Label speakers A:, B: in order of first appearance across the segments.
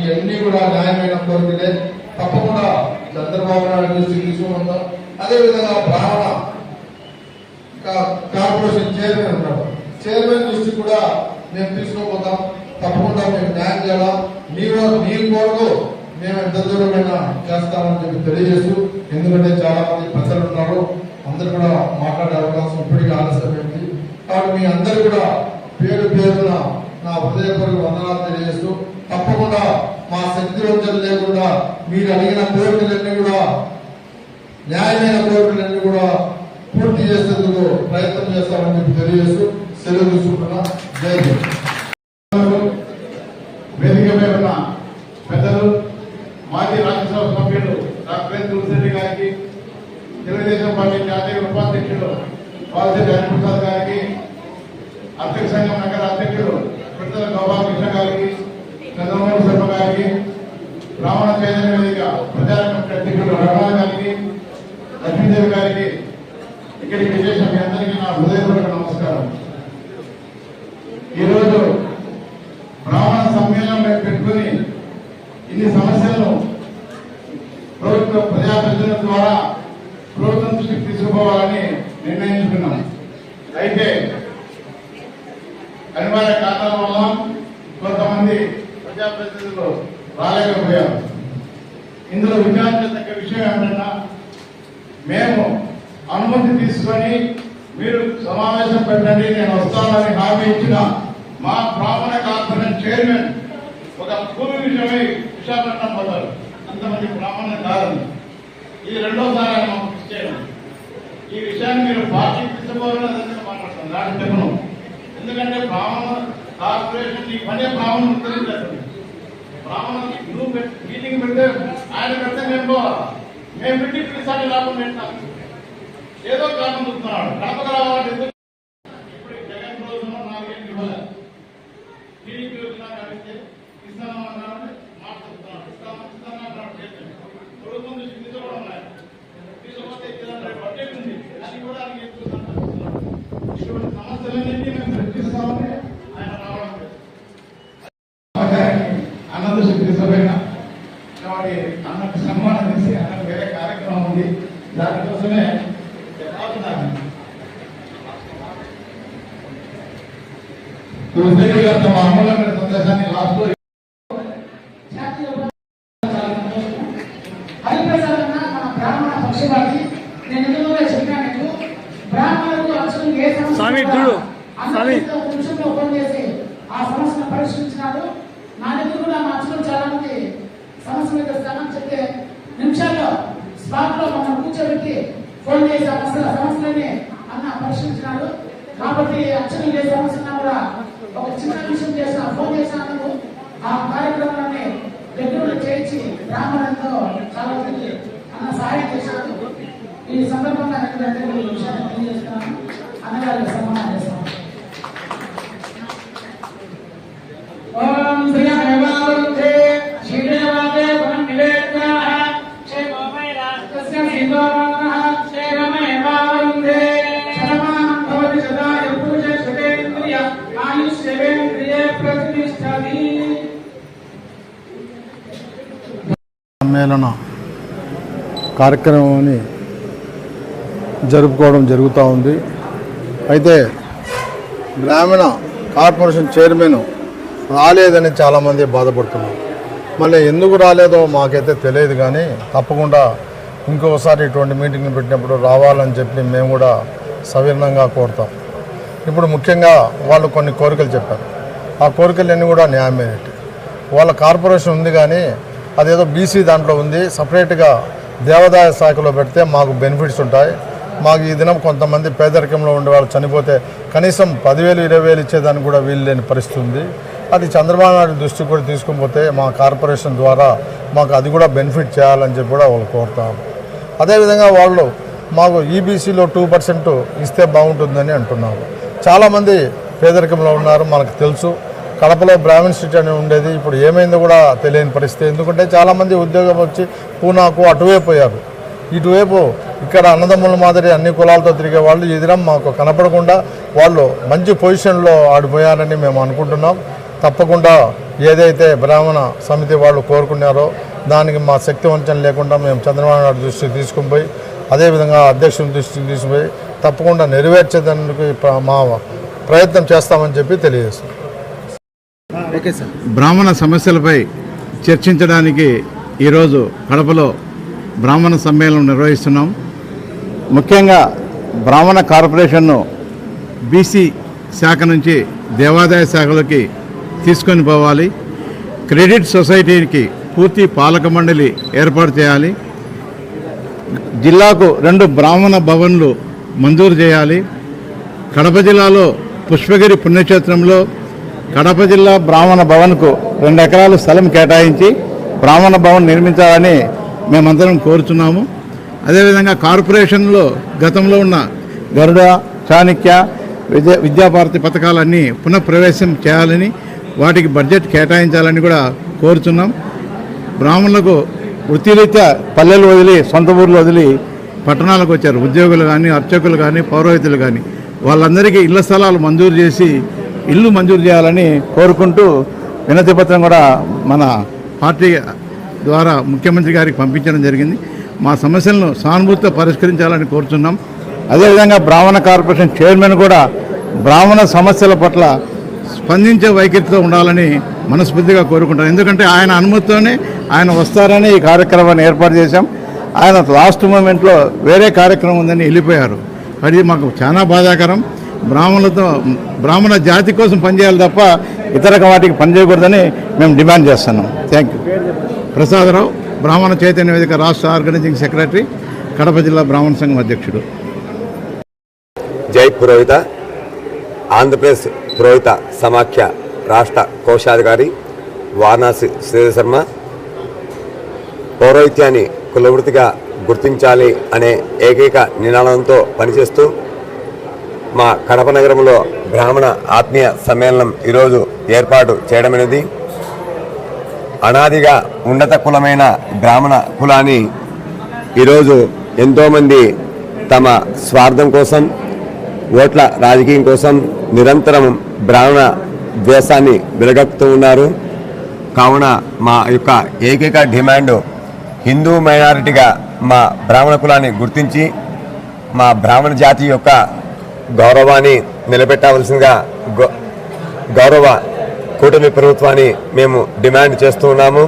A: ఇవన్నీ కూడా న్యాయమైన కోరికలే. తప్పకుండా చంద్రబాబు నాయుడు దృష్టి తీసుకుందాం. అదేవిధంగా బ్రాహ్మణ కార్పొరేషన్ చైర్మన్ ఉంటాడు, చైర్మన్ దృష్టి కూడా మేము తీసుకోపోతాం. తప్పకుండా మేము న్యాయం చేయాలా, నీ కోరకు మేము ఎంత దూరమైనా చేస్తామని చెప్పి తెలియజేస్తూ, ఎందుకంటే చాలా మంది ప్రజలు ఉన్నారు, అందరూ కూడా మాట్లాడే అవకాశం ఇప్పటికీ ఆలస్యమైంది. కాబట్టి మీ అందరూ కూడా పేరు పేరున నా హృదయపూర్వక వందనాలు తెలియజేస్తూ, తప్పకుండా మా శక్తి వంచన లేకుండా మీరు అడిగిన కోరికలన్నీ కూడా న్యాయమైన కోరికలన్నీ కూడా పూర్తి చేసేందుకు ప్రయత్నం చేస్తామని చెప్పి తెలియజేస్తూ సెలవు తీసుకుంటున్నా. జై హింద్.
B: వేదికపై ఉన్న పెద్దలు, మాజీ రాజ్యసభ సభ్యులు డాక్టర్ తులసిరెడ్డి గారికి, తెలుగుదేశం పార్టీ జాతీయ ఉపాధ్యక్షులు వాల్శెట్టి హరిప్రసాద్ గారికి, అధ్యక్ష సంఘం నగర అధ్యక్షులు పిట్టల గోపాలకృష్ణ గారికి, చంద్రమోహన్ శర్మ గారికి, బ్రాహ్మణ చైతన్య వేదిక ప్రజారంగ అధ్యక్షులు రమణ గారికి, లక్ష్మీదేవి గారికి, ఇక్కడికి విశేషం మీ అందరికీ నా హృదయపూర్వక నమస్కారం. ఈరోజు బ్రాహ్మణ సమ్మేళనం పెట్టుకుని ఇన్ని సమస్యలను ప్రభుత్వ ప్రజాప్రతినిధుల ద్వారా ప్రభుత్వం దృష్టికి తీసుకుపోవాలని నిర్ణయించుకున్నాం. అయితే అనివార్య కారణాల వల్ల కొంతమంది ప్రజాప్రతినిధులు రాలేకపోయారు. ఇందులో విచారించదగ్గ విషయం ఏమిటన్నా, మేము అనుమతి తీసుకొని మీరు సమావేశం పెట్టండి, నేను వస్తానని హామీ ఇచ్చిన మా బ్రాహ్మణ కార్పొరేషన్ చైర్మన్ ఒక భూమి విషయమై విశాఖపట్నం పోతారు. అంతమంది బ్రాహ్మణ కాదు, ఇది రెండోసారి ఆయన మాకు ఇచ్చేయడం. ఈ విషయాన్ని మీరు పార్టీకి తీసుకోవాలని అదే మాట్లాడుతున్నాను, దాని చెప్పను. ఎందుకంటే బ్రాహ్మణ కార్పొరేషన్ ఈ పనే బ్రాహ్మణులు ఉత్తరించారు. బ్రాహ్మణులకి నువ్వు మీటింగ్ పెడితే ఆయన పెడితే మేము పెట్టి ప్రతిసారి లాభం పెట్టాం. ఏదో కారణం చూస్తున్నాడు, కడపకు రావాలంటే ఇప్పుడు జగన్ రోజు 4 ఏళ్ళు ఇవ్వలేదు. టీడీపీ అడిగితే ఇస్తామన్నాడు, మాట్లాడుతున్నాడు, ఇస్తామన్నాడు. ప్రభుత్వం దృష్టి తీసుకోవడం ఉన్నాయి, తీసుకోకపోతే బడ్జెట్ ఉంది, అది కూడా ఆయన ఎత్తుకుంటున్నాడు. ఇటువంటి సమస్యలన్నింటినీ మేము చర్చిస్తామని ఆయన రావడం అన్న దృష్టికి తీసుకుపోయినా. కాబట్టి అన్నకు సన్మానం చేసి అన్నకు వేరే కార్యక్రమం ఉంది, దానికోసమే తులసిరెడ్డి గారు తమ అమూల్యమైన సందేశాన్ని లాస్ట్ లో
C: హరిప్రసాద్ అన్న మన బ్రాహ్మణ పక్షవాది. నేను ఎందులో చెప్పాను, బ్రాహ్మణులకు అసలు ఏ సమస్య నిమిషంలో ఫోన్ చేసి ఆ సమస్యను పరిష్కరించినాడు. నా దగ్గర కూడా మా అసలు చాలా మంది సమస్య మీద స్థానం చెప్తే నిమిషాల్లో స్పాట్ లో మనం కూర్చోబెట్టి ఫోన్ చేసి ఆ సమస్యలని అన్న పరిష్కరించినాడు. కాబట్టి అచ్చలు ఏ సమస్య ఉన్నా కూడా ఒక చిన్న విషయం చేసిన ఫోన్ చేసినందుకు ఆ కార్యక్రమాన్ని దగ్గర చేయించి బ్రాహ్మణులతో చాలా మంది అన్న సహాయం చేశారు. ఈ సందర్భంగా ఈ విషయాన్ని తెలియజేస్తున్నాను. అన్నగారికి సన్మానం చేస్తాను. ఓం శ్రీమేవాంతే శ్రీదేవాదే పునఃనివేద్యాః క్షేమోమయ రాష్ట్రస్య సీతోమనః క్షేమమేవాంతే శతమానం భవతి సదాయ పురుష శతేంద్రియ ఆయుష్యేంద్రియే ప్రతిష్ఠతి.
D: సమ్మేళన కార్యక్రమాన్ని జరుపుకోవడం జరుగుతూ ఉంది. అయితే గ్రామీణ కార్పొరేషన్ చైర్మన్ రాలేదని చాలామంది బాధపడుతున్నారు. మళ్ళీ ఎందుకు రాలేదో మాకైతే తెలియదు, కానీ తప్పకుండా ఇంకోసారి ఇటువంటి మీటింగ్లు పెట్టినప్పుడు రావాలని చెప్పి మేము కూడా సవినయంగా కోరుతాం. ఇప్పుడు ముఖ్యంగా వాళ్ళు కొన్ని కోరికలు చెప్పారు, ఆ కోరికలన్నీ కూడా న్యాయమైనవి. వాళ్ళ కార్పొరేషన్ ఉంది కానీ అదేదో బీసీ దాంట్లో ఉంది, సపరేట్గా దేవాదాయ శాఖలో పెడితే మాకు బెనిఫిట్స్ ఉంటాయి. మాకు ఈ దినం కొంతమంది పేదరికంలో ఉండేవాళ్ళు చనిపోతే కనీసం 10,000 20,000 ఇచ్చేదానికి కూడా వీలు లేని పరిస్థితి ఉంది. అది చంద్రబాబు నాయుడు దృష్టికి కూడా తీసుకుపోతే మా కార్పొరేషన్ ద్వారా మాకు అది కూడా బెనిఫిట్ చేయాలని చెప్పి కూడా వాళ్ళు కోరుతారు. అదేవిధంగా వాళ్ళు మాకు ఈబీసీలో 2% ఇస్తే బాగుంటుందని అంటున్నారు. చాలామంది పేదరికంలో ఉన్నారు, మనకు తెలుసు. కడపలో బ్రాహ్మణ్ స్ట్రీట్ అని ఉండేది, ఇప్పుడు ఏమైందో కూడా తెలియని పరిస్థితి. ఎందుకంటే చాలామంది ఉద్యోగం వచ్చి పూనాకు అటువైపు పోయారు. ఇటువైపు ఇక్కడ అన్నదమ్ముల మాదిరి అన్ని కులాలతో తిరిగే వాళ్ళు ఈ దినం మాకు కనపడకుండా వాళ్ళు మంచి పొజిషన్లో ఆడిపోయారని మేము అనుకుంటున్నాం. తప్పకుండా ఏదైతే బ్రాహ్మణ సమితి వాళ్ళు కోరుకున్నారో దానికి మా శక్తి వంచన లేకుండా మేము చంద్రబాబు నాయుడు దృష్టికి తీసుకుని పోయి అదేవిధంగా అధ్యక్షుని దృష్టికి తీసుకుపోయి తప్పకుండా నెరవేర్చేదానికి మా ప్రయత్నం చేస్తామని చెప్పి తెలియజేస్తాం.
B: బ్రాహ్మణ సమస్యలపై చర్చించడానికి ఈరోజు కడపలో బ్రాహ్మణ సమ్మేళనం నిర్వహిస్తున్నాం. ముఖ్యంగా బ్రాహ్మణ కార్పొరేషన్ను బీసీ శాఖ నుంచి దేవాదాయ శాఖలోకి తీసుకొని పోవాలి. క్రెడిట్ సొసైటీకి పూర్తి పాలక మండలి ఏర్పాటు చేయాలి. జిల్లాకు 2 బ్రాహ్మణ భవన్లు మంజూరు చేయాలి. కడప జిల్లాలో పుష్పగిరి పుణ్యక్షేత్రంలో కడప జిల్లా బ్రాహ్మణ భవన్కు 2 ఎకరాల స్థలం కేటాయించి బ్రాహ్మణ భవన్ నిర్మించాలని మేమందరం కోరుతున్నాము. అదేవిధంగా కార్పొరేషన్లో గతంలో ఉన్న గరుడ, చాణక్య, విద్యాభారతి పథకాలన్నీ పునఃప్రవేశం చేయాలని వాటికి బడ్జెట్ కేటాయించాలని కూడా కోరుతున్నాం. బ్రాహ్మణులకు వృత్తిరీత్యా పల్లెలు వదిలి సొంత ఊర్లు వదిలి పట్టణాలకు వచ్చారు. ఉద్యోగులు కానీ, అర్చకులు కానీ, పౌరోహితులు కానీ వాళ్ళందరికీ ఇళ్ల స్థలాలు మంజూరు చేసి ఇల్లు మంజూరు చేయాలని కోరుకుంటూ వినతి పత్రం కూడా మన పార్టీ ద్వారా ముఖ్యమంత్రి గారికి పంపించడం జరిగింది. మా సమస్యలను సానుభూతితో పరిష్కరించాలని కోరుతున్నాం. అదేవిధంగా బ్రాహ్మణ కార్పొరేషన్ చైర్మన్ కూడా బ్రాహ్మణ సమస్యల పట్ల స్పందించే వైఖరితో ఉండాలని మనస్ఫూర్తిగా కోరుకుంటాను. ఎందుకంటే ఆయన అనుమతితోనే ఆయన వస్తారని ఈ కార్యక్రమాన్ని ఏర్పాటు చేశాం. ఆయన లాస్ట్ మూమెంట్లో వేరే కార్యక్రమం ఉందని వెళ్ళిపోయారు. అది మాకు చాలా బాధాకరం. బ్రాహ్మణ జాతి కోసం పనిచేయాలి తప్ప ఇతర వాటికి పనిచేయకూడదని మేము డిమాండ్ చేస్తున్నాం. Thank you. ప్రసాదరావు, బ్రాహ్మణ చైతన్య వేదిక రాష్ట్ర ఆర్గనైజింగ్ సెక్రటరీ, కడప జిల్లా బ్రాహ్మణ సంఘం అధ్యక్షుడు.
E: జై పురోహిత. ఆంధ్రప్రదేశ్ పురోహిత సమాఖ్య రాష్ట్ర కోశాధికారి వారణాసి శ్రీధర్ శర్మ. పౌరోహిత్యాన్ని కులవృత్తిగా గుర్తించాలి అనే ఏకైక నినాదంతో పనిచేస్తూ మా కడప నగరంలో బ్రాహ్మణ ఆత్మీయ సమ్మేళనం ఈరోజు ఏర్పాటు చేయడమైనది. అనాదిగా ఉన్నత కులమైన బ్రాహ్మణ కులాన్ని ఈరోజు ఎంతోమంది తమ స్వార్థం కోసం, ఓట్ల రాజకీయం కోసం నిరంతరం బ్రాహ్మణ ద్వేషాన్ని వెలగక్కుతూ ఉన్నారు. కావున మా యొక్క ఏకైక డిమాండ్ హిందూ మైనారిటీగా మా బ్రాహ్మణ కులాన్ని గుర్తించి మా బ్రాహ్మణ జాతి యొక్క గౌరవాన్ని నిలబెట్టవలసిందిగా గౌరవ కూటమి ప్రభుత్వాన్ని మేము డిమాండ్ చేస్తూ ఉన్నాము.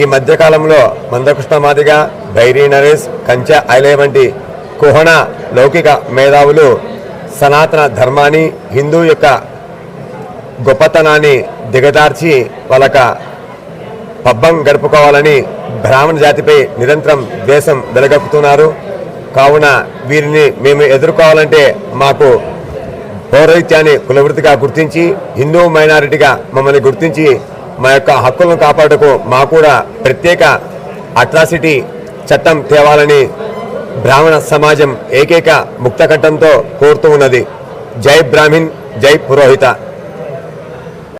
E: ఈ మధ్యకాలంలో మందకృష్ణ మాదిగ, భైరీ నరేష్, కంచె ఐలే వంటి కుహన లౌకిక మేధావులు సనాతన ధర్మాన్ని, హిందూ యొక్క గొప్పతనాన్ని దిగదార్చి వాళ్ళక పబ్బం గడుపుకోవాలని బ్రాహ్మణ జాతిపై నిరంతరం ద్వేషం వెలగక్కుతున్నారు. కావున వీరిని మేము ఎదుర్కోవాలంటే మాకు పౌరోహిత్యాన్ని కులవృత్తిగా గుర్తించి, హిందూ మైనారిటీగా మమ్మల్ని గుర్తించి మా యొక్క హక్కులను కాపాడుటకు మాకు కూడా ప్రత్యేక అట్రాసిటీ చట్టం తేవాలని బ్రాహ్మణ సమాజం ఏకైక ముక్తకంఠంతో కోరుతూ ఉన్నది. జై బ్రాహ్మణ్, జై పురోహిత.